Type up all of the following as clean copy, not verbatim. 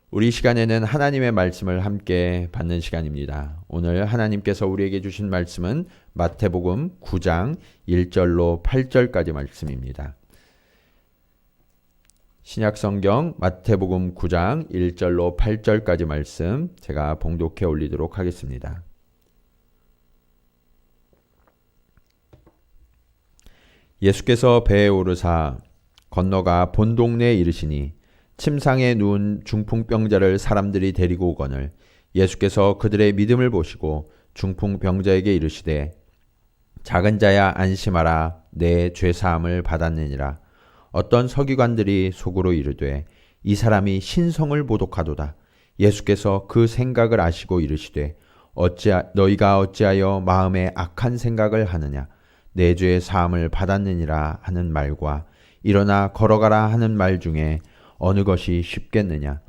우리 시간에는 하나님의 말씀을 함께 받는 시간입니다. 오늘 하나님께서 우리에게 주신 말씀은 마태복음 9장 1절로 8절까지 말씀입니다. 신약성경 마태복음 9장 1절로 8절까지 말씀 제가 봉독해 올리도록 하겠습니다. 예수께서 배에 오르사 건너가 본 동네에 이르시니 침상에 누운 중풍병자를 사람들이 데리고 오거늘 예수께서 그들의 믿음을 보시고 중풍병자에게 이르시되 작은 자야 안심하라 내 죄사함을 받았느니라. 어떤 서기관들이 속으로 이르되 이 사람이 신성을 모독하도다. 예수께서 그 생각을 아시고 이르시되 너희가 어찌하여 마음에 악한 생각을 하느냐. 내 죄 사함을 받았느니라 하는 말과 일어나 걸어가라 하는 말 중에 어느 것이 쉽겠느냐.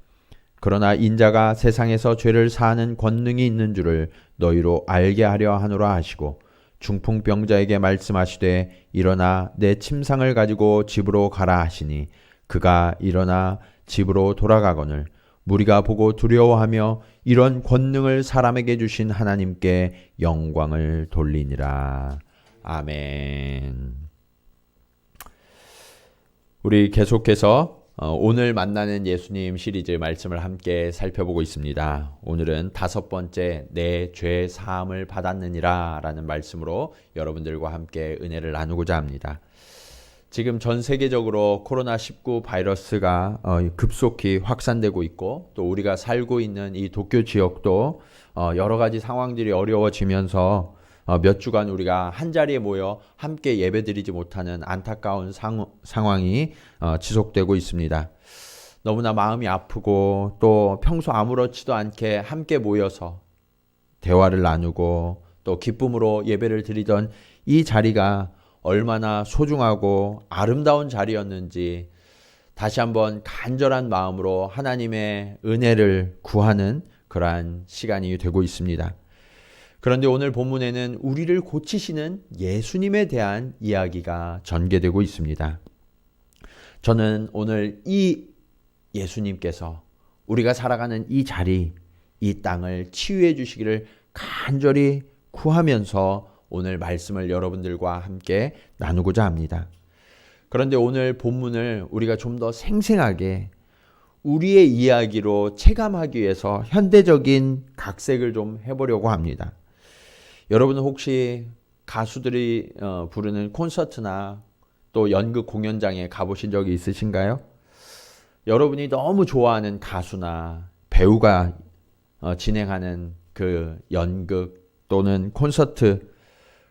그러나 인자가 세상에서 죄를 사하는 권능이 있는 줄을 너희로 알게 하려 하노라 하시고 중풍병자에게 말씀하시되 일어나 내 침상을 가지고 집으로 가라 하시니 그가 일어나 집으로 돌아가거늘 무리가 보고 두려워하며 이런 권능을 사람에게 주신 하나님께 영광을 돌리니라. 아멘. 우리 계속해서 오늘 만나는 예수님 시리즈 말씀을 함께 살펴보고 있습니다. 오늘은 5번째 내 죄 사함을 받았느니라 라는 말씀으로 여러분들과 함께 은혜를 나누고자 합니다. 지금 전 세계적으로 코로나19 바이러스가 급속히 확산되고 있고 또 우리가 살고 있는 이 도쿄 지역도 여러 가지 상황들이 어려워지면서 몇 주간 우리가 한자리에 모여 함께 예배드리지 못하는 안타까운 상황이 지속되고 있습니다. 너무나 마음이 아프고 또 평소 아무렇지도 않게 함께 모여서 대화를 나누고 또 기쁨으로 예배를 드리던 이 자리가 얼마나 소중하고 아름다운 자리였는지 다시 한번 간절한 마음으로 하나님의 은혜를 구하는 그러한 시간이 되고 있습니다. 그런데 오늘 본문에는 우리를 고치시는 예수님에 대한 이야기가 전개되고 있습니다. 저는 오늘 이 예수님께서 우리가 살아가는 이 자리, 이 땅을 치유해 주시기를 간절히 구하면서 오늘 말씀을 여러분들과 함께 나누고자 합니다. 그런데 오늘 본문을 우리가 좀 더 생생하게 우리의 이야기로 체감하기 위해서 현대적인 각색을 좀 해보려고 합니다. 여러분은 혹시 가수들이 부르는 콘서트나 또 연극 공연장에 가보신 적이 있으신가요? 여러분이 너무 좋아하는 가수나 배우가 진행하는 그 연극 또는 콘서트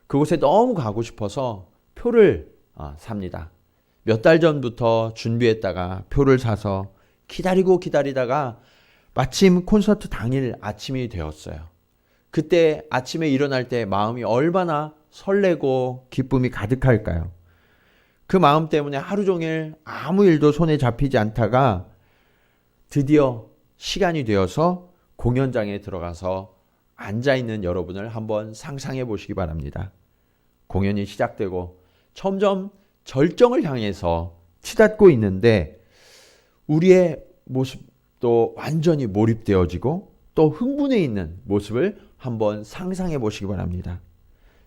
그곳에 너무 가고 싶어서 표를 삽니다. 몇 달 전부터 준비했다가 표를 사서 기다리다가 마침 콘서트 당일 아침이 되었어요. 그때 아침에 일어날 때 마음이 얼마나 설레고 기쁨이 가득할까요? 그 마음 때문에 하루 종일 아무 일도 손에 잡히지 않다가 드디어 시간이 되어서 공연장에 들어가서 앉아있는 여러분을 한번 상상해 보시기 바랍니다. 공연이 시작되고 점점 절정을 향해서 치닫고 있는데 우리의 모습도 완전히 몰입되어지고 또 흥분해 있는 모습을 한번 상상해 보시기 바랍니다.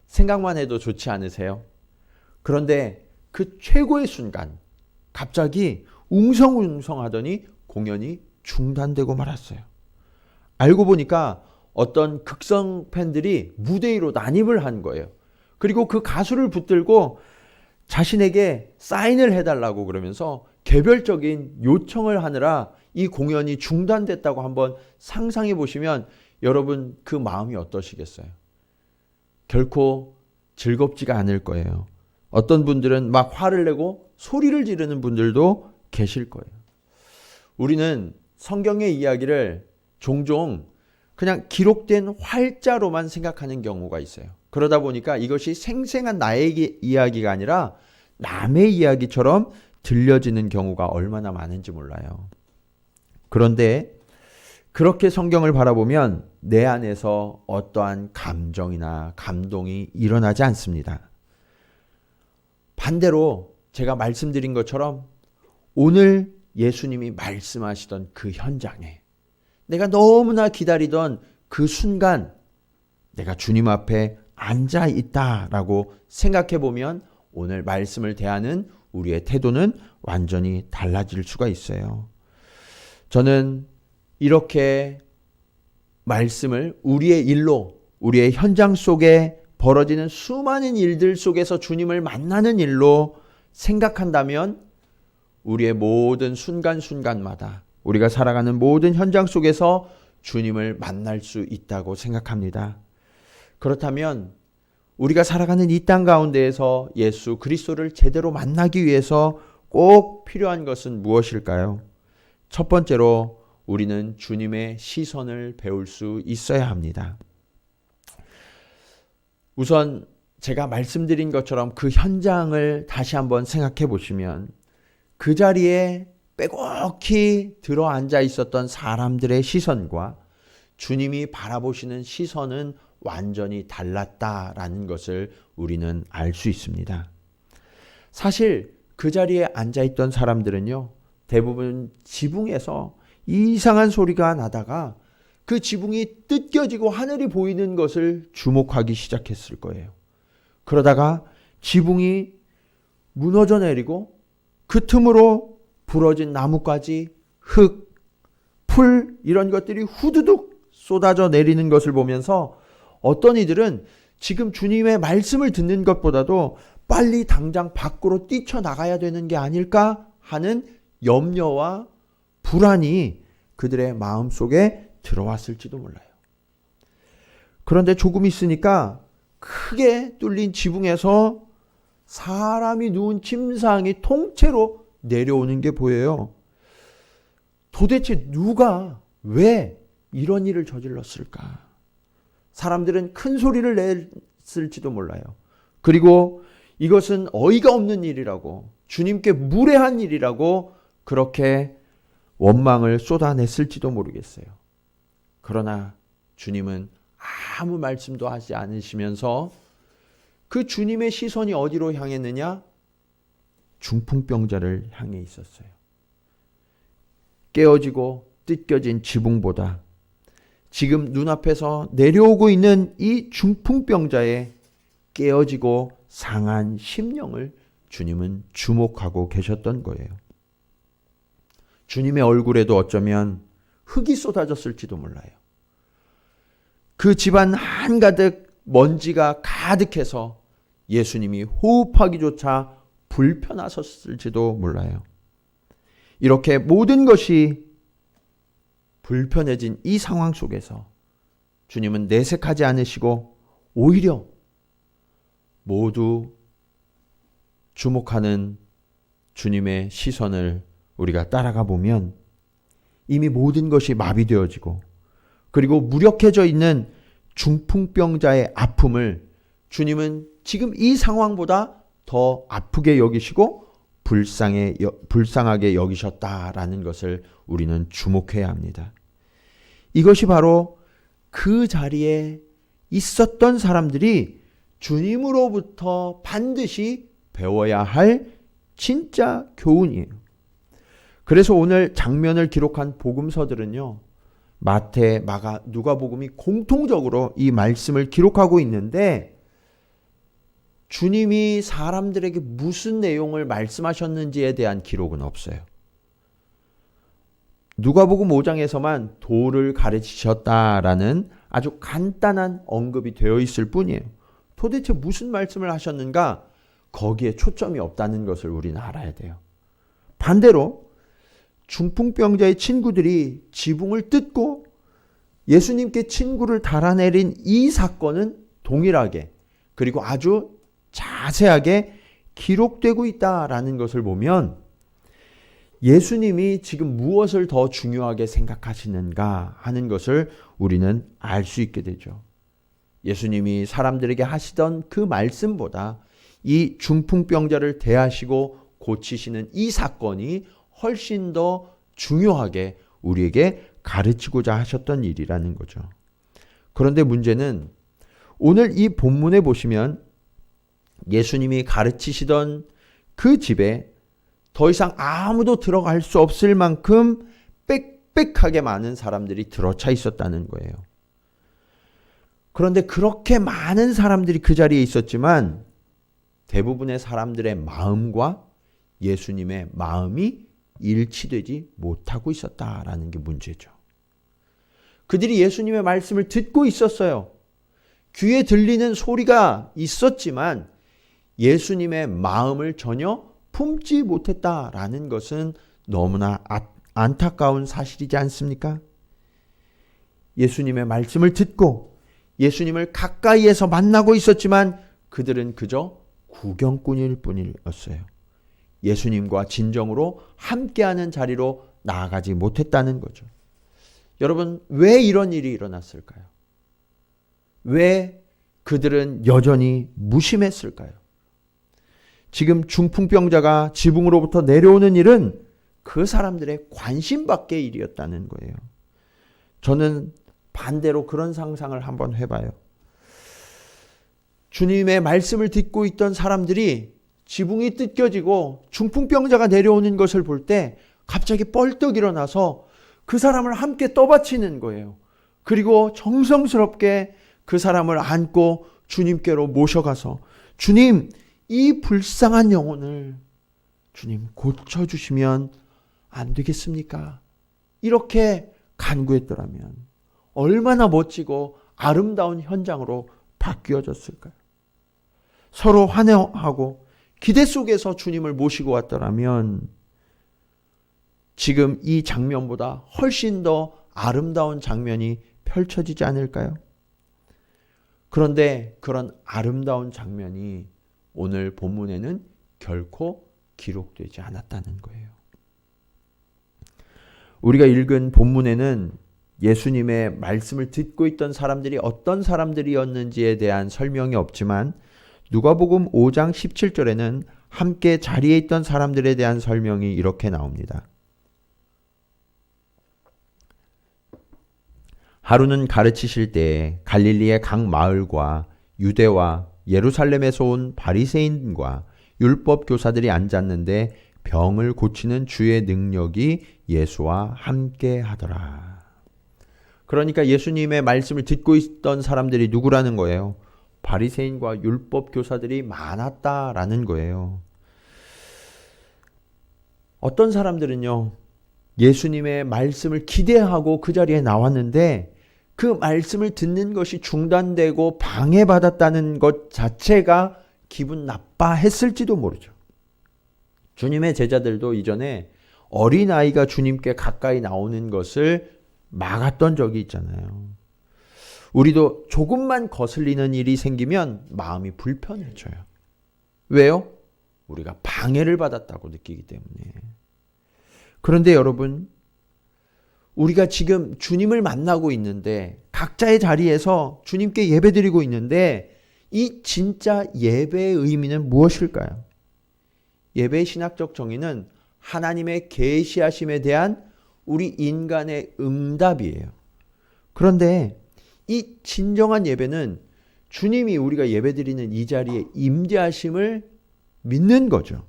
생각만 해도 좋지 않으세요? 그런데 그 최고의 순간 갑자기 웅성웅성하더니 공연이 중단되고 말았어요. 알고 보니까 어떤 극성 팬들이 무대 위로 난입을 한 거예요. 그리고 그 가수를 붙들고 자신에게 사인을 해달라고 그러면서 개별적인 요청을 하느라 이 공연이 중단됐다고 한번 상상해 보시면 여러분 그 마음이 어떠시겠어요? 결코 즐겁지가 않을 거예요. 어떤 분들은 막 화를 내고 소리를 지르는 분들도 계실 거예요. 우리는 성경의 이야기를 종종 그냥 기록된 활자로만 생각하는 경우가 있어요. 그러다 보니까 이것이 생생한 나의 이야기가 아니라 남의 이야기처럼 들려지는 경우가 얼마나 많은지 몰라요. 그런데 그렇게 성경을 바라보면 내 안에서 어떠한 감정이나 감동이 일어나지 않습니다. 반대로 제가 말씀드린 것처럼 오늘 예수님이 말씀하시던 그 현장에 내가 너무나 기다리던 그 순간 내가 주님 앞에 앉아 있다라고 생각해 보면 오늘 말씀을 대하는 우리의 태도는 완전히 달라질 수가 있어요. 저는 이렇게 말씀을 우리의 일로, 우리의 현장 속에 벌어지는 수많은 일들 속에서 주님을 만나는 일로 생각한다면 우리의 모든 순간순간마다 우리가 살아가는 모든 현장 속에서 주님을 만날 수 있다고 생각합니다. 그렇다면 우리가 살아가는 이 땅 가운데에서 예수 그리스도를 제대로 만나기 위해서 꼭 필요한 것은 무엇일까요? 첫 번째로 우리는 주님의 시선을 배울 수 있어야 합니다. 우선 제가 말씀드린 것처럼 그 현장을 다시 한번 생각해 보시면 그 자리에 빼곡히 들어앉아 있었던 사람들의 시선과 주님이 바라보시는 시선은 완전히 달랐다라는 것을 우리는 알 수 있습니다. 사실 그 자리에 앉아있던 사람들은요, 대부분 지붕에서 이상한 소리가 나다가 그 지붕이 뜯겨지고 하늘이 보이는 것을 주목하기 시작했을 거예요. 그러다가 지붕이 무너져 내리고 그 틈으로 부러진 나뭇가지, 흙, 풀 이런 것들이 후두둑 쏟아져 내리는 것을 보면서 어떤 이들은 지금 주님의 말씀을 듣는 것보다도 빨리 당장 밖으로 뛰쳐나가야 되는 게 아닐까 하는 염려와 불안이 그들의 마음속에 들어왔을지도 몰라요. 그런데 조금 있으니까 크게 뚫린 지붕에서 사람이 누운 침상이 통째로 내려오는 게 보여요. 도대체 누가 왜 이런 일을 저질렀을까? 사람들은 큰 소리를 냈을지도 몰라요. 그리고 이것은 어이가 없는 일이라고, 주님께 무례한 일이라고 그렇게 원망을 쏟아냈을지도 모르겠어요. 그러나 주님은 아무 말씀도 하지 않으시면서 그 주님의 시선이 어디로 향했느냐? 중풍병자를 향해 있었어요. 깨어지고 뜯겨진 지붕보다 지금 눈앞에서 내려오고 있는 이 중풍병자의 깨어지고 상한 심령을 주님은 주목하고 계셨던 거예요. 주님의 얼굴에도 어쩌면 흙이 쏟아졌을지도 몰라요. 그 집안 한가득 먼지가 가득해서 예수님이 호흡하기조차 불편하셨을지도 몰라요. 이렇게 모든 것이 불편해진 이 상황 속에서 주님은 내색하지 않으시고 오히려 모두 주목하는 주님의 시선을 우리가 따라가 보면 이미 모든 것이 마비되어지고 그리고 무력해져 있는 중풍병자의 아픔을 주님은 지금 이 상황보다 더 아프게 여기시고 불쌍하게 여기셨다라는 것을 우리는 주목해야 합니다. 이것이 바로 그 자리에 있었던 사람들이 주님으로부터 반드시 배워야 할 진짜 교훈이에요. 그래서 오늘 장면을 기록한 복음서들은요, 마태, 마가, 누가복음이 공통적으로 이 말씀을 기록하고 있는데 주님이 사람들에게 무슨 내용을 말씀하셨는지에 대한 기록은 없어요. 누가복음 5장에서만 도를 가르치셨다라는 아주 간단한 언급이 되어 있을 뿐이에요. 도대체 무슨 말씀을 하셨는가? 거기에 초점이 없다는 것을 우리는 알아야 돼요. 반대로 중풍병자의 친구들이 지붕을 뜯고 예수님께 친구를 달아내린 이 사건은 동일하게 그리고 아주 자세하게 기록되고 있다라는 것을 보면 예수님이 지금 무엇을 더 중요하게 생각하시는가 하는 것을 우리는 알 수 있게 되죠. 예수님이 사람들에게 하시던 그 말씀보다 이 중풍병자를 대하시고 고치시는 이 사건이 훨씬 더 중요하게 우리에게 가르치고자 하셨던 일이라는 거죠. 그런데 문제는 오늘 이 본문에 보시면 예수님이 가르치시던 그 집에 더 이상 아무도 들어갈 수 없을 만큼 빽빽하게 많은 사람들이 들어차 있었다는 거예요. 그런데 그렇게 많은 사람들이 그 자리에 있었지만 대부분의 사람들의 마음과 예수님의 마음이 일치되지 못하고 있었다라는 게 문제죠. 그들이 예수님의 말씀을 듣고 있었어요. 귀에 들리는 소리가 있었지만 예수님의 마음을 전혀 품지 못했다라는 것은 너무나 안타까운 사실이지 않습니까? 예수님의 말씀을 듣고 예수님을 가까이에서 만나고 있었지만 그들은 그저 구경꾼일 뿐이었어요. 예수님과 진정으로 함께하는 자리로 나아가지 못했다는 거죠. 여러분, 왜 이런 일이 일어났을까요? 왜 그들은 여전히 무심했을까요? 지금 중풍병자가 지붕으로부터 내려오는 일은 그 사람들의 관심 밖의 일이었다는 거예요. 저는 반대로 그런 상상을 한번 해봐요. 주님의 말씀을 듣고 있던 사람들이 지붕이 뜯겨지고 중풍병자가 내려오는 것을 볼 때 갑자기 뻘떡 일어나서 그 사람을 함께 떠받치는 거예요. 그리고 정성스럽게 그 사람을 안고 주님께로 모셔가서 주님, 이 불쌍한 영혼을 주님 고쳐주시면 안 되겠습니까? 이렇게 간구했더라면 얼마나 멋지고 아름다운 현장으로 바뀌어졌을까요? 서로 환영하고 기대 속에서 주님을 모시고 왔더라면 지금 이 장면보다 훨씬 더 아름다운 장면이 펼쳐지지 않을까요? 그런데 그런 아름다운 장면이 오늘 본문에는 결코 기록되지 않았다는 거예요. 우리가 읽은 본문에는 예수님의 말씀을 듣고 있던 사람들이 어떤 사람들이었는지에 대한 설명이 없지만 누가복음 5장 17절에는 함께 자리에 있던 사람들에 대한 설명이 이렇게 나옵니다. 하루는 가르치실 때에 갈릴리의 각 마을과 유대와 예루살렘에서 온 바리새인과 율법 교사들이 앉았는데 병을 고치는 주의 능력이 예수와 함께 하더라. 그러니까 예수님의 말씀을 듣고 있던 사람들이 누구라는 거예요? 바리새인과 율법 교사들이 많았다라는 거예요. 어떤 사람들은요, 예수님의 말씀을 기대하고 그 자리에 나왔는데 그 말씀을 듣는 것이 중단되고 방해받았다는 것 자체가 기분 나빠했을지도 모르죠. 주님의 제자들도 이전에 어린아이가 주님께 가까이 나오는 것을 막았던 적이 있잖아요. 우리도 조금만 거슬리는 일이 생기면 마음이 불편해져요. 왜요? 우리가 방해를 받았다고 느끼기 때문에. 그런데 여러분, 우리가 지금 주님을 만나고 있는데 각자의 자리에서 주님께 예배드리고 있는데 이 진짜 예배의 의미는 무엇일까요? 예배의 신학적 정의는 하나님의 계시하심에 대한 우리 인간의 응답이에요. 그런데 이 진정한 예배는 주님이 우리가 예배드리는 이 자리에 임재하심을 믿는 거죠.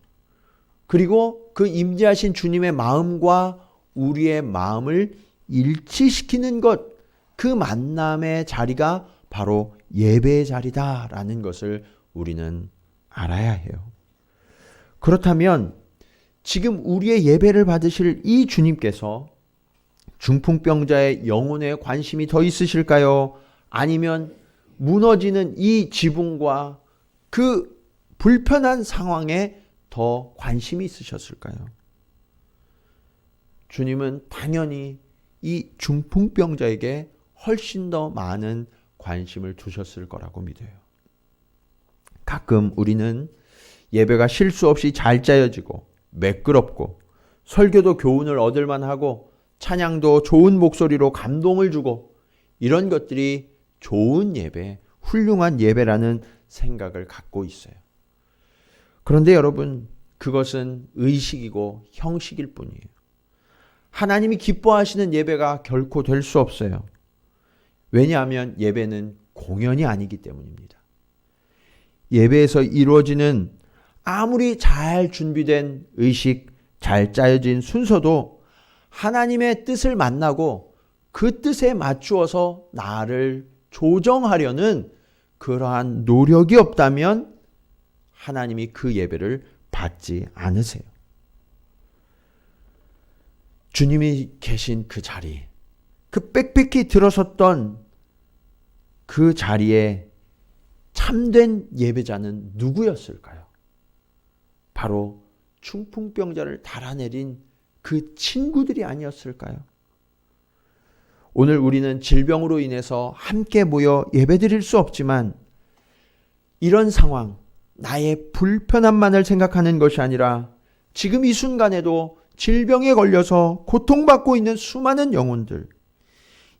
그리고 그 임재하신 주님의 마음과 우리의 마음을 일치시키는 것, 그 만남의 자리가 바로 예배의 자리다라는 것을 우리는 알아야 해요. 그렇다면 지금 우리의 예배를 받으실 이 주님께서 중풍병자의 영혼에 관심이 더 있으실까요? 아니면 무너지는 이 지붕과 그 불편한 상황에 더 관심이 있으셨을까요? 주님은 당연히 이 중풍병자에게 훨씬 더 많은 관심을 두셨을 거라고 믿어요. 가끔 우리는 예배가 실수 없이 잘 짜여지고 매끄럽고 설교도 교훈을 얻을 만하고 찬양도 좋은 목소리로 감동을 주고 이런 것들이 좋은 예배, 훌륭한 예배라는 생각을 갖고 있어요. 그런데 여러분, 그것은 의식이고 형식일 뿐이에요. 하나님이 기뻐하시는 예배가 결코 될 수 없어요. 왜냐하면 예배는 공연이 아니기 때문입니다. 예배에서 이루어지는 아무리 잘 준비된 의식, 잘 짜여진 순서도 하나님의 뜻을 만나고 그 뜻에 맞추어서 나를 조정하려는 그러한 노력이 없다면 하나님이 그 예배를 받지 않으세요. 주님이 계신 그 자리, 그 빽빽히 들어섰던 그 자리에 참된 예배자는 누구였을까요? 바로 중풍병자를 달아내린 그 친구들이 아니었을까요? 오늘 우리는 질병으로 인해서 함께 모여 예배드릴 수 없지만 이런 상황, 나의 불편함만을 생각하는 것이 아니라 지금 이 순간에도 질병에 걸려서 고통받고 있는 수많은 영혼들,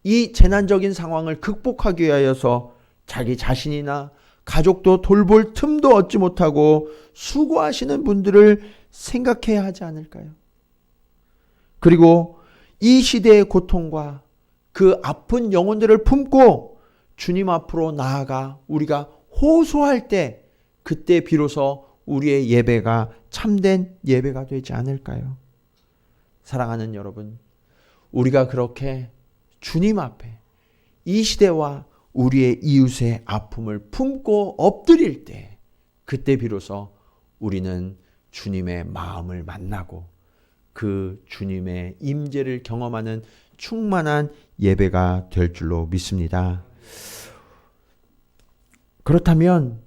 이 재난적인 상황을 극복하기 위하여서 자기 자신이나 가족도 돌볼 틈도 얻지 못하고 수고하시는 분들을 생각해야 하지 않을까요? 그리고 이 시대의 고통과 그 아픈 영혼들을 품고 주님 앞으로 나아가 우리가 호소할 때 그때 비로소 우리의 예배가 참된 예배가 되지 않을까요? 사랑하는 여러분, 우리가 그렇게 주님 앞에 이 시대와 우리의 이웃의 아픔을 품고 엎드릴 때 그때 비로소 우리는 주님의 마음을 만나고 그 주님의 임재를 경험하는 충만한 예배가 될 줄로 믿습니다. 그렇다면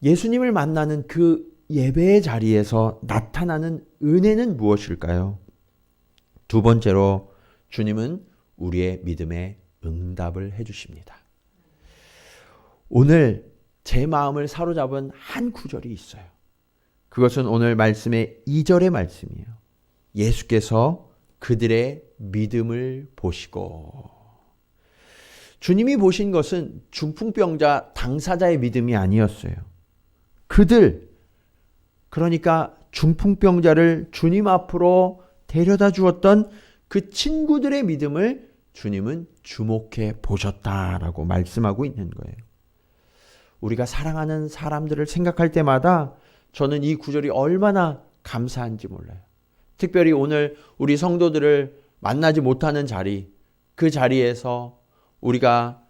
예수님을 만나는 그 예배의 자리에서 나타나는 은혜는 무엇일까요? 두 번째로 주님은 우리의 믿음에 응답을 해주십니다. 오늘 제 마음을 사로잡은 한 구절이 있어요. 그것은 오늘 말씀의 2절의 말씀이에요. 예수께서 그들의 믿음을 보시고, 주님이 보신 것은 중풍병자 당사자의 믿음이 아니었어요. 그들, 그러니까 중풍병자를 주님 앞으로 데려다 주었던 그 친구들의 믿음을 주님은 주목해 보셨다라고 말씀하고 있는 거예요. 우리가 사랑하는 사람들을 생각할 때마다 저는 이 구절이 얼마나 감사한지 몰라요. 특별히 오늘 우리 성도들을 만나지 못하는 자리, 그 자리에서 우리가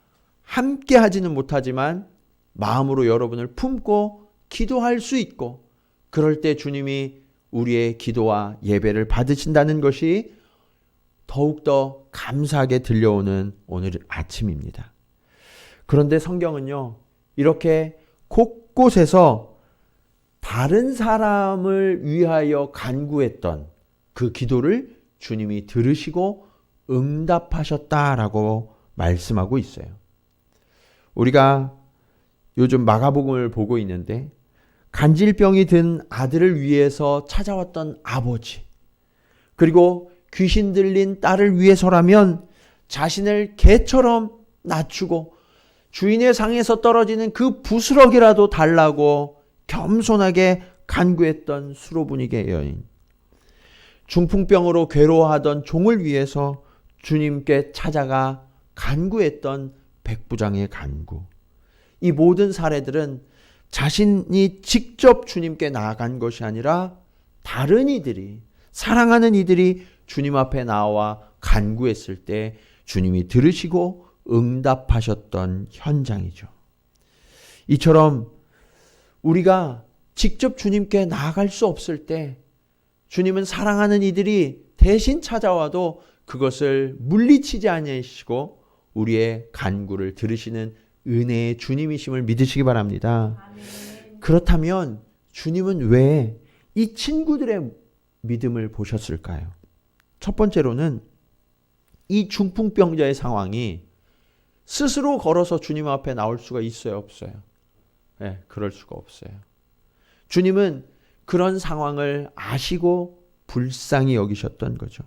함께 하지는 못하지만 마음으로 여러분을 품고 기도할 수 있고, 그럴 때 주님이 우리의 기도와 예배를 받으신다는 것이 더욱더 감사하게 들려오는 오늘 아침입니다. 그런데 성경은요, 이렇게 곳곳에서 다른 사람을 위하여 간구했던 그 기도를 주님이 들으시고 응답하셨다라고 말씀하고 있어요. 우리가 요즘 마가복음을 보고 있는데 간질병이 든 아들을 위해서 찾아왔던 아버지, 그리고 귀신 들린 딸을 위해서라면 자신을 개처럼 낮추고 주인의 상에서 떨어지는 그 부스러기라도 달라고 겸손하게 간구했던 수로분이게 여인, 중풍병으로 괴로워하던 종을 위해서 주님께 찾아가 간구했던 백부장의 간구, 이 모든 사례들은 자신이 직접 주님께 나아간 것이 아니라 다른 이들이, 사랑하는 이들이 주님 앞에 나와 간구했을 때 주님이 들으시고 응답하셨던 현장이죠. 이처럼 우리가 직접 주님께 나아갈 수 없을 때 주님은 사랑하는 이들이 대신 찾아와도 그것을 물리치지 아니하시고 우리의 간구를 들으시는 은혜의 주님이심을 믿으시기 바랍니다. 아멘. 그렇다면 주님은 왜 이 친구들의 믿음을 보셨을까요? 첫 번째로는 이 중풍병자의 상황이 스스로 걸어서 주님 앞에 나올 수가 있어요, 없어요? 네, 그럴 수가 없어요. 주님은 그런 상황을 아시고 불쌍히 여기셨던 거죠.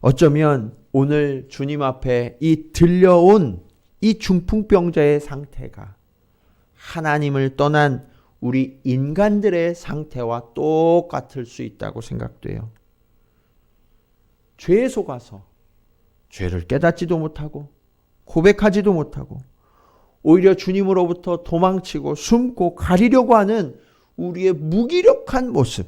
어쩌면 오늘 주님 앞에 이 들려온 이 중풍병자의 상태가 하나님을 떠난 우리 인간들의 상태와 똑같을 수 있다고 생각돼요. 죄에 속아서 죄를 깨닫지도 못하고 고백하지도 못하고 오히려 주님으로부터 도망치고 숨고 가리려고 하는 우리의 무기력한 모습,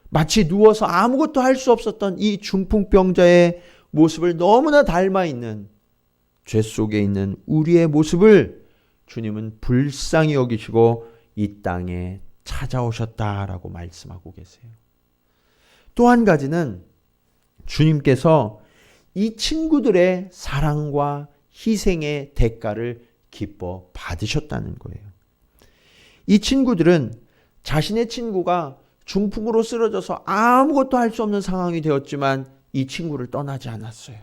마치 누워서 아무것도 할 수 없었던 이 중풍병자의 모습을 너무나 닮아 있는 죄 속에 있는 우리의 모습을 주님은 불쌍히 여기시고 이 땅에 찾아오셨다라고 말씀하고 계세요. 또 한 가지는 주님께서 이 친구들의 사랑과 희생의 대가를 기뻐 받으셨다는 거예요. 이 친구들은 자신의 친구가 중풍으로 쓰러져서 아무것도 할 수 없는 상황이 되었지만 이 친구를 떠나지 않았어요.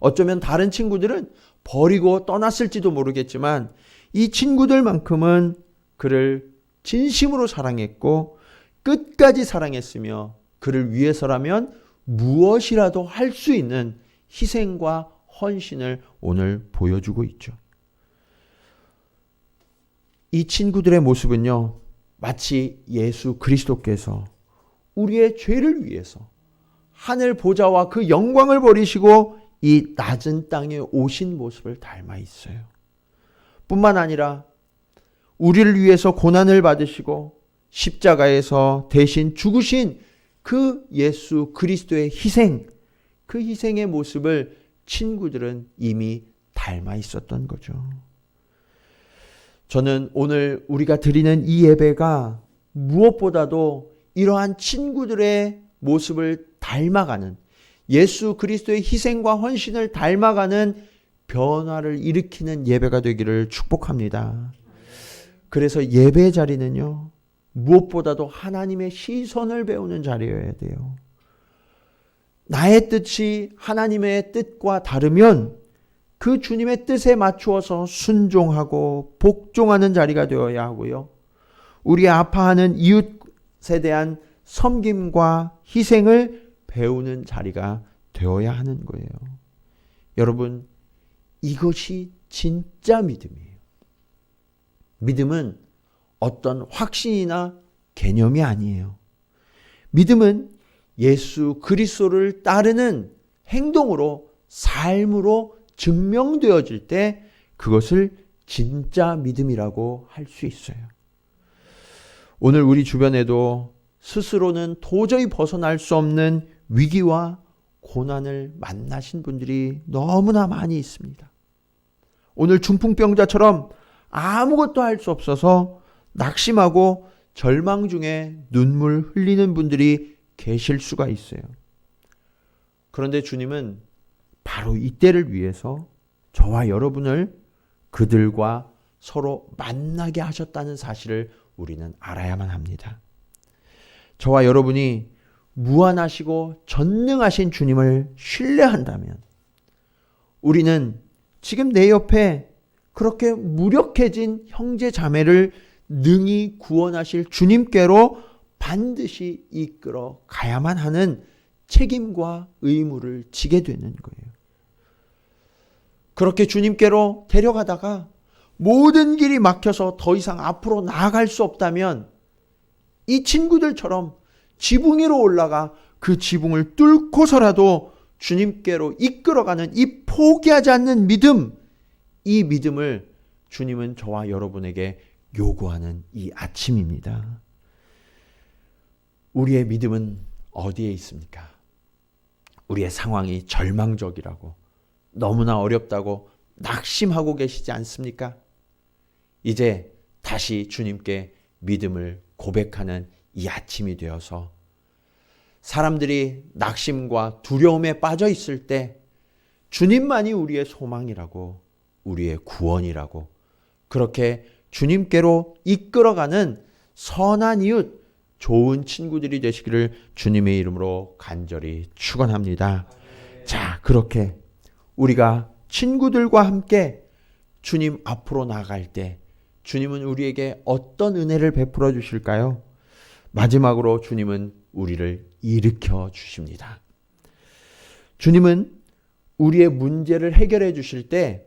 어쩌면 다른 친구들은 버리고 떠났을지도 모르겠지만 이 친구들만큼은 그를 진심으로 사랑했고 끝까지 사랑했으며 그를 위해서라면 무엇이라도 할 수 있는 희생과 헌신을 오늘 보여주고 있죠. 이 친구들의 모습은요, 마치 예수 그리스도께서 우리의 죄를 위해서 하늘 보좌와 그 영광을 버리시고 이 낮은 땅에 오신 모습을 닮아 있어요. 뿐만 아니라 우리를 위해서 고난을 받으시고 십자가에서 대신 죽으신 그 예수 그리스도의 희생, 그 희생의 모습을 친구들은 이미 닮아 있었던 거죠. 저는 오늘 우리가 드리는 이 예배가 무엇보다도 이러한 친구들의 모습을 닮아가는, 예수 그리스도의 희생과 헌신을 닮아가는 변화를 일으키는 예배가 되기를 축복합니다. 그래서 예배 자리는요, 무엇보다도 하나님의 시선을 배우는 자리여야 돼요. 나의 뜻이 하나님의 뜻과 다르면 그 주님의 뜻에 맞추어서 순종하고 복종하는 자리가 되어야 하고요. 우리 아파하는 이웃에 대한 섬김과 희생을 배우는 자리가 되어야 하는 거예요. 여러분, 이것이 진짜 믿음이에요. 믿음은 어떤 확신이나 개념이 아니에요. 믿음은 예수 그리스도를 따르는 행동으로, 삶으로 증명되어질 때 그것을 진짜 믿음이라고 할 수 있어요. 오늘 우리 주변에도 스스로는 도저히 벗어날 수 없는 위기와 고난을 만나신 분들이 너무나 많이 있습니다. 오늘 중풍병자처럼 아무것도 할 수 없어서 낙심하고 절망 중에 눈물 흘리는 분들이 계실 수가 있어요. 그런데 주님은 바로 이때를 위해서 저와 여러분을 그들과 서로 만나게 하셨다는 사실을 우리는 알아야만 합니다. 저와 여러분이 무한하시고 전능하신 주님을 신뢰한다면 우리는 지금 내 옆에 그렇게 무력해진 형제 자매를 능히 구원하실 주님께로 반드시 이끌어 가야만 하는 책임과 의무를 지게 되는 거예요. 그렇게 주님께로 데려가다가 모든 길이 막혀서 더 이상 앞으로 나아갈 수 없다면 이 친구들처럼 지붕 위로 올라가 그 지붕을 뚫고서라도 주님께로 이끌어가는 이 포기하지 않는 믿음, 이 믿음을 주님은 저와 여러분에게 요구하는 이 아침입니다. 우리의 믿음은 어디에 있습니까? 우리의 상황이 절망적이라고, 너무나 어렵다고 낙심하고 계시지 않습니까? 이제 다시 주님께 믿음을 고백하는 이 아침이 되어서 사람들이 낙심과 두려움에 빠져 있을 때 주님만이 우리의 소망이라고, 우리의 구원이라고, 그렇게 주님께로 이끌어가는 선한 이웃, 좋은 친구들이 되시기를 주님의 이름으로 간절히 축원합니다. 자, 그렇게 우리가 친구들과 함께 주님 앞으로 나아갈 때 주님은 우리에게 어떤 은혜를 베풀어 주실까요? 마지막으로 주님은 우리를 일으켜 주십니다. 주님은 우리의 문제를 해결해 주실 때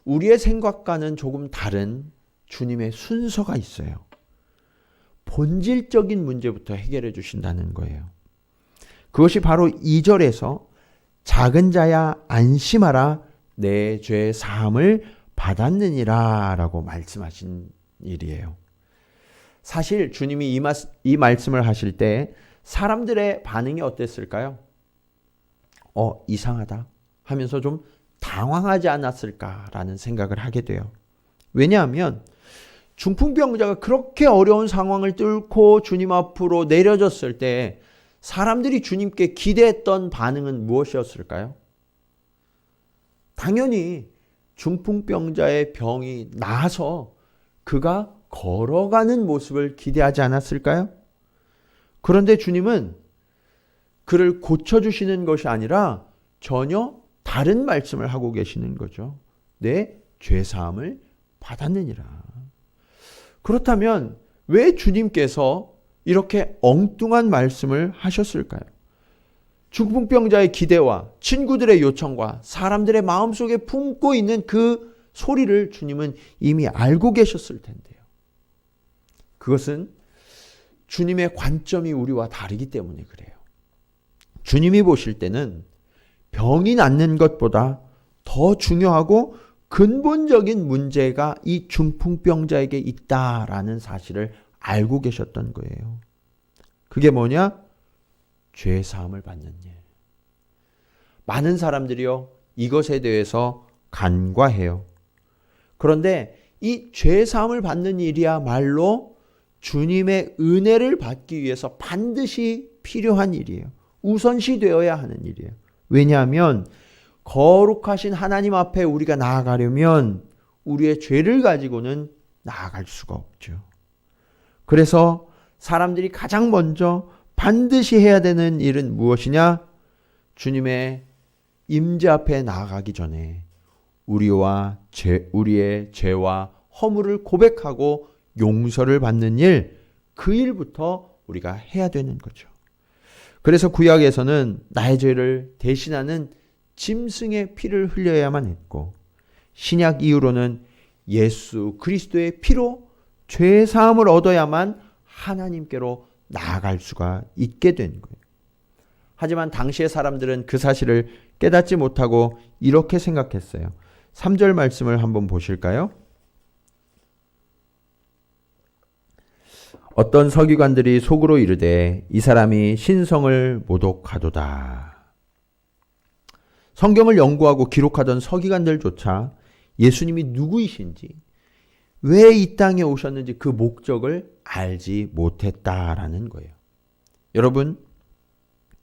우리의 생각과는 조금 다른 주님의 순서가 있어요. 본질적인 문제부터 해결해 주신다는 거예요. 그것이 바로 2절에서 작은 자야 안심하라 내 죄 사함을 받았느니라 라고 말씀하신 일이에요. 사실 주님이 이 말씀을 하실 때 사람들의 반응이 어땠을까요? 이상하다 하면서 좀 당황하지 않았을까라는 생각을 하게 돼요. 왜냐하면 중풍병자가 그렇게 어려운 상황을 뚫고 주님 앞으로 내려졌을 때 사람들이 주님께 기대했던 반응은 무엇이었을까요? 당연히 중풍병자의 병이 나아서 그가 걸어가는 모습을 기대하지 않았을까요? 그런데 주님은 그를 고쳐주시는 것이 아니라 전혀 다른 말씀을 하고 계시는 거죠. 내 죄사함을 받았느니라. 그렇다면 왜 주님께서 이렇게 엉뚱한 말씀을 하셨을까요? 중풍병자의 기대와 친구들의 요청과 사람들의 마음속에 품고 있는 그 소리를 주님은 이미 알고 계셨을 텐데요. 그것은 주님의 관점이 우리와 다르기 때문에 그래요. 주님이 보실 때는 병이 낫는 것보다 더 중요하고 근본적인 문제가 이 중풍병자에게 있다라는 사실을 알고 계셨던 거예요. 그게 뭐냐? 죄사함을 받는 일. 많은 사람들이요, 이것에 대해서 간과해요. 그런데 이 죄사함을 받는 일이야말로 주님의 은혜를 받기 위해서 반드시 필요한 일이에요. 우선시 되어야 하는 일이에요. 왜냐하면 거룩하신 하나님 앞에 우리가 나아가려면 우리의 죄를 가지고는 나아갈 수가 없죠. 그래서 사람들이 가장 먼저 반드시 해야 되는 일은 무엇이냐? 주님의 임재 앞에 나아가기 전에 우리의 죄와 허물을 고백하고 용서를 받는 일, 그 일부터 우리가 해야 되는 거죠. 그래서 구약에서는 나의 죄를 대신하는 짐승의 피를 흘려야만 했고, 신약 이후로는 예수 그리스도의 피로 죄 사함을 얻어야만 하나님께로 나아갈 수가 있게 된 거예요. 하지만 당시의 사람들은 그 사실을 깨닫지 못하고 이렇게 생각했어요. 3절 말씀을 한번 보실까요? 어떤 서기관들이 속으로 이르되 이 사람이 신성을 모독하도다. 성경을 연구하고 기록하던 서기관들조차 예수님이 누구이신지, 왜 이 땅에 오셨는지 그 목적을 알지 못했다라는 거예요. 여러분,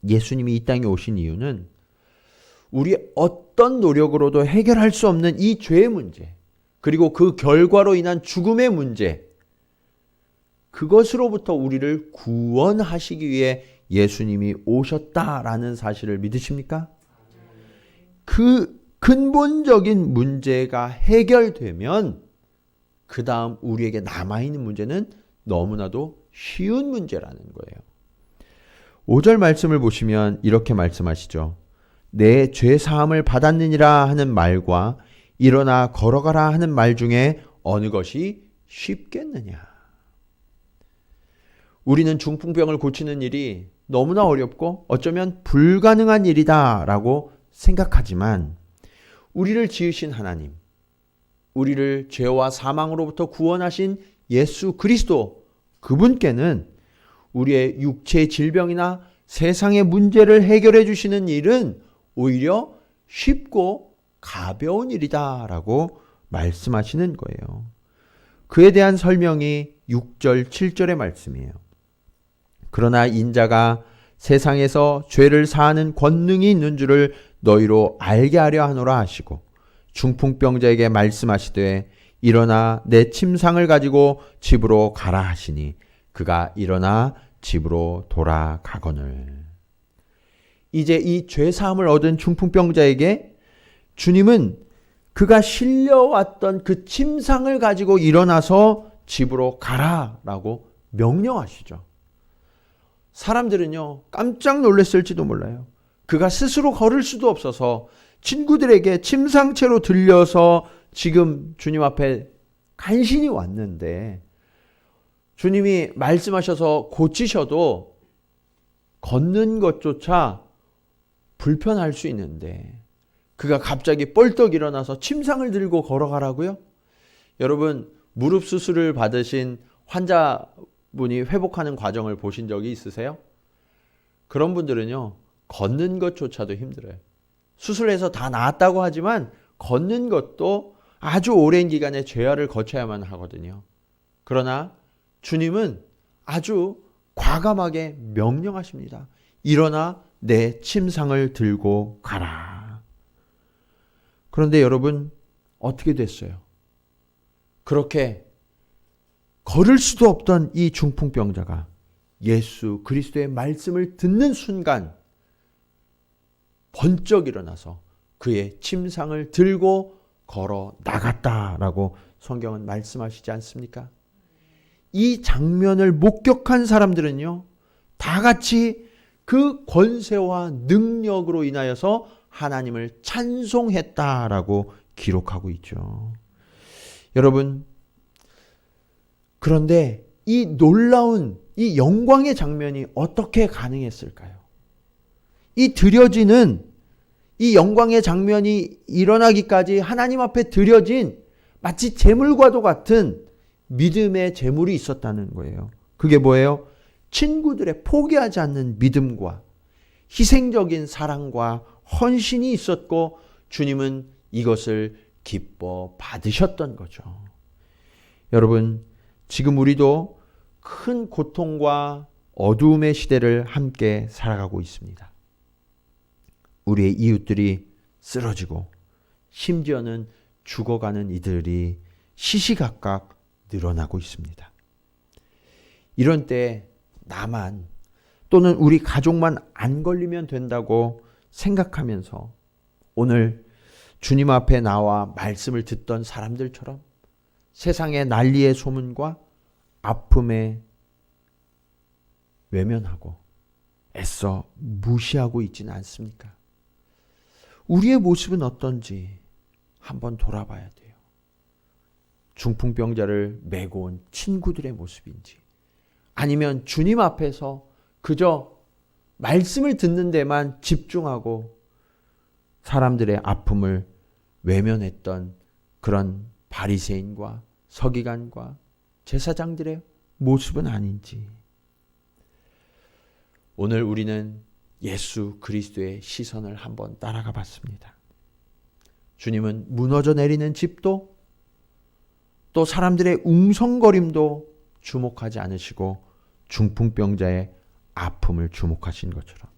예수님이 이 땅에 오신 이유는 우리의 어떤 노력으로도 해결할 수 없는 이 죄의 문제, 그리고 그 결과로 인한 죽음의 문제, 그것으로부터 우리를 구원하시기 위해 예수님이 오셨다라는 사실을 믿으십니까? 그 근본적인 문제가 해결되면 그 다음 우리에게 남아있는 문제는 너무나도 쉬운 문제라는 거예요. 5절 말씀을 보시면 이렇게 말씀하시죠. 내 죄사함을 받았느니라 하는 말과 일어나 걸어가라 하는 말 중에 어느 것이 쉽겠느냐. 우리는 중풍병을 고치는 일이 너무나 어렵고 어쩌면 불가능한 일이다라고 생각하지만, 우리를 지으신 하나님, 우리를 죄와 사망으로부터 구원하신 예수 그리스도, 그분께는 우리의 육체의 질병이나 세상의 문제를 해결해 주시는 일은 오히려 쉽고 가벼운 일이다라고 말씀하시는 거예요. 그에 대한 설명이 6절, 7절의 말씀이에요. 그러나 인자가 세상에서 죄를 사하는 권능이 있는 줄을 너희로 알게 하려 하노라 하시고, 중풍병자에게 말씀하시되 일어나 내 침상을 가지고 집으로 가라 하시니 그가 일어나 집으로 돌아가거늘. 이제 이 죄사함을 얻은 중풍병자에게 주님은 그가 실려왔던 그 침상을 가지고 일어나서 집으로 가라라고 명령하시죠. 사람들은요, 깜짝 놀랐을지도 몰라요. 그가 스스로 걸을 수도 없어서 친구들에게 침상채로 들려서 지금 주님 앞에 간신히 왔는데, 주님이 말씀하셔서 고치셔도 걷는 것조차 불편할 수 있는데 그가 갑자기 뻘떡 일어나서 침상을 들고 걸어가라고요? 여러분, 무릎 수술을 받으신 환자분이 회복하는 과정을 보신 적이 있으세요? 그런 분들은요, 걷는 것조차도 힘들어요. 수술해서 다 나았다고 하지만 걷는 것도 아주 오랜 기간의 재활을 거쳐야만 하거든요. 그러나 주님은 아주 과감하게 명령하십니다. 일어나 내 침상을 들고 가라. 그런데 여러분, 어떻게 됐어요? 그렇게 걸을 수도 없던 이 중풍병자가 예수 그리스도의 말씀을 듣는 순간 번쩍 일어나서 그의 침상을 들고 걸어 나갔다라고 성경은 말씀하시지 않습니까? 이 장면을 목격한 사람들은요, 다 같이 그 권세와 능력으로 인하여서 하나님을 찬송했다라고 기록하고 있죠. 여러분, 그런데 이 놀라운 이 영광의 장면이 어떻게 가능했을까요? 이 드려지는 이 영광의 장면이 일어나기까지 하나님 앞에 드려진 마치 제물과도 같은 믿음의 제물이 있었다는 거예요. 그게 뭐예요? 친구들의 포기하지 않는 믿음과 희생적인 사랑과 헌신이 있었고 주님은 이것을 기뻐 받으셨던 거죠. 여러분, 지금 우리도 큰 고통과 어두움의 시대를 함께 살아가고 있습니다. 우리의 이웃들이 쓰러지고 심지어는 죽어가는 이들이 시시각각 늘어나고 있습니다. 이런 때 나만 또는 우리 가족만 안 걸리면 된다고 생각하면서 오늘 주님 앞에 나와 말씀을 듣던 사람들처럼 세상의 난리의 소문과 아픔에 외면하고 애써 무시하고 있지는 않습니까? 우리의 모습은 어떤지 한번 돌아봐야 돼요. 중풍병자를 메고 온 친구들의 모습인지, 아니면 주님 앞에서 그저 말씀을 듣는 데만 집중하고 사람들의 아픔을 외면했던 그런 바리새인과 서기관과 제사장들의 모습은 아닌지. 오늘 우리는 예수 그리스도의 시선을 한번 따라가 봤습니다. 주님은 무너져 내리는 집도 또 사람들의 웅성거림도 주목하지 않으시고 중풍병자의 아픔을 주목하신 것처럼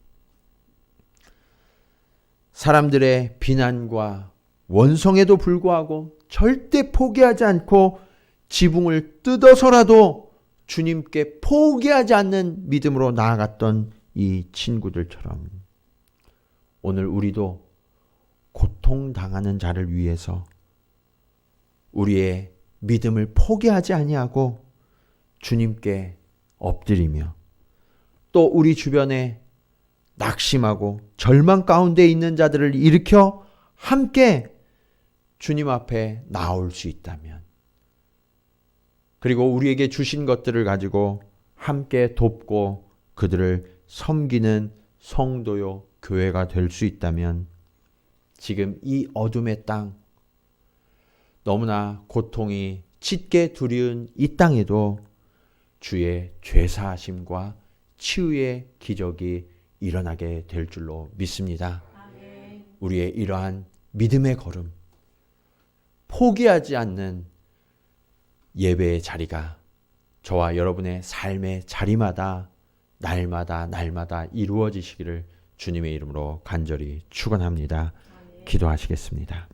사람들의 비난과 원성에도 불구하고 절대 포기하지 않고 지붕을 뜯어서라도 주님께 포기하지 않는 믿음으로 나아갔던 이 친구들처럼 오늘 우리도 고통당하는 자를 위해서 우리의 믿음을 포기하지 아니하고 주님께 엎드리며 또 우리 주변에 낙심하고 절망 가운데 있는 자들을 일으켜 함께 주님 앞에 나올 수 있다면, 그리고 우리에게 주신 것들을 가지고 함께 돕고 그들을 섬기는 성도요 교회가 될 수 있다면, 지금 이 어둠의 땅, 너무나 고통이 짙게 두려운 이 땅에도 주의 죄사하심과 치유의 기적이 일어나게 될 줄로 믿습니다. 아멘. 우리의 이러한 믿음의 걸음, 포기하지 않는 예배의 자리가 저와 여러분의 삶의 자리마다 날마다 이루어지시기를 주님의 이름으로 간절히 축원합니다. 기도하시겠습니다.